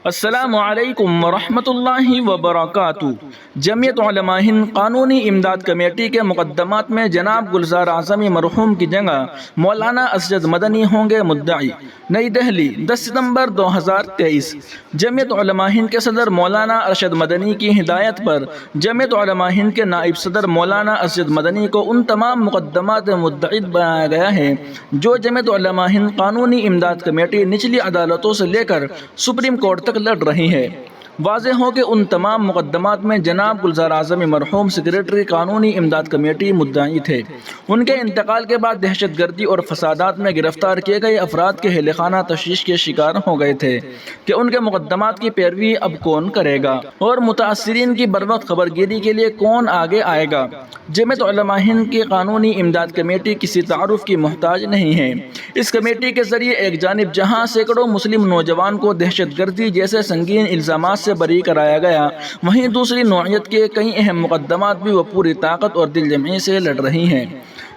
السلام علیکم ورحمۃ اللہ وبرکاتہ۔ جمعیت علماء ہند قانونی امداد کمیٹی کے مقدمات میں جناب گلزار اعظمی مرحوم کی جگہ مولانا اسجد مدنی ہوں گے مدعی۔ نئی دہلی، 10 ستمبر 2023۔ جمعیت علماء ہند کے صدر مولانا ارشد مدنی کی ہدایت پر جمعیت علماء ہند کے نائب صدر مولانا اسجد مدنی کو ان تمام مقدمات میں مدعی بنایا گیا ہے جو جمعیت علماء ہند قانونی امداد کمیٹی نچلی عدالتوں سے لے کر سپریم کورٹ تک لڑ رہی ہے۔ واضح ہو کہ ان تمام مقدمات میں جناب گلزار اعظمی مرحوم سیکریٹری قانونی امداد کمیٹی مدعی تھے۔ ان کے انتقال کے بعد دہشت گردی اور فسادات میں گرفتار کیے گئے افراد کے اہل خانہ تشویش کے شکار ہو گئے تھے کہ ان کے مقدمات کی پیروی اب کون کرے گا اور متاثرین کی بروقت خبر گیری کے لیے کون آگے آئے گا۔ جمعیت علماء ہند کی قانونی امداد کمیٹی کسی تعارف کی محتاج نہیں ہے۔ اس کمیٹی کے ذریعے ایک جانب جہاں سینکڑوں مسلم نوجوان کو دہشت گردی جیسے سنگین الزامات سے بری کرایا گیا، وہیں دوسری نوعیت کے کئی اہم مقدمات بھی وہ پوری طاقت اور دل جمعی سے لڑ رہی ہیں،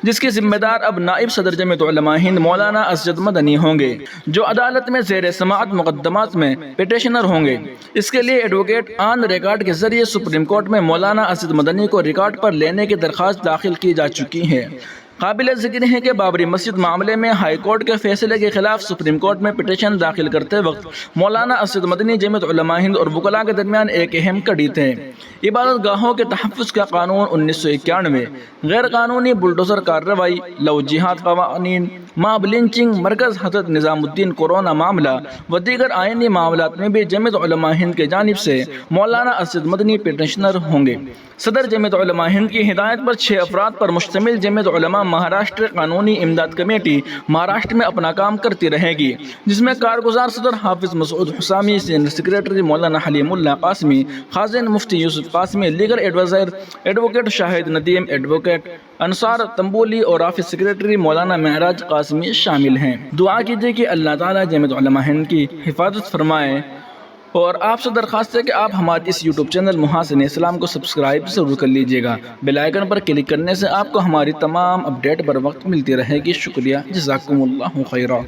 جس کی ذمہ دار اب نائب صدر جمعیت علماء ہند مولانا اسجد مدنی ہوں گے، جو عدالت میں زیر سماعت مقدمات میں پٹیشنر ہوں گے۔ اس کے لیے ایڈوکیٹ آن ریکارڈ کے ذریعے سپریم کورٹ میں مولانا اسجد مدنی کو ریکارڈ پر لینے کی درخواست داخل کی جا چکی ہے۔ قابل ذکر ہے کہ بابری مسجد معاملے میں ہائی کورٹ کے فیصلے کے خلاف سپریم کورٹ میں پٹیشن داخل کرتے وقت مولانا اسجد مدنی جمعیت علماء ہند اور وکلاء کے درمیان ایک اہم کڑی تھے۔ عبادت گاہوں کے تحفظ کا قانون 1991، غیر قانونی بلڈوزر کارروائی، لو جہاد قوانین، ماب لنچنگ، مرکز حضرت نظام الدین کورونا معاملہ و دیگر آئینی معاملات میں بھی جمعیت علماء ہند کی جانب سے مولانا اسجد مدنی پٹیشنر ہوں گے۔ صدر جمعیت علماء ہند کی ہدایت پر 6 افراد پر مشتمل جمعیت علماء مہاراشٹر قانونی امداد کمیٹی مہاراشٹر میں اپنا کام کرتی رہے گی، جس میں کارگزار صدر حافظ مسعود حسامی، سینئر سیکریٹری مولانا حلیم اللہ قاسمی، خازن مفتی یوسف قاسمی، لیگل ایڈوائزر ایڈوکیٹ شاہد ندیم، ایڈوکیٹ انصار تنبولی اور آفس سیکریٹری مولانا معراج قاسمی شامل ہیں۔ دعا کیجیے کہ اللہ تعالیٰ جمعیت علماء ہند کی حفاظت فرمائے، اور آپ سے درخواست ہے کہ آپ ہمارے اس یوٹیوب چینل محاسن اسلام کو سبسکرائب ضرور کر لیجیے گا۔ بیل آئیکن پر کلک کرنے سے آپ کو ہماری تمام اپڈیٹ بر وقت ملتی رہے گی۔ شکریہ، جزاکم اللہ خیرا۔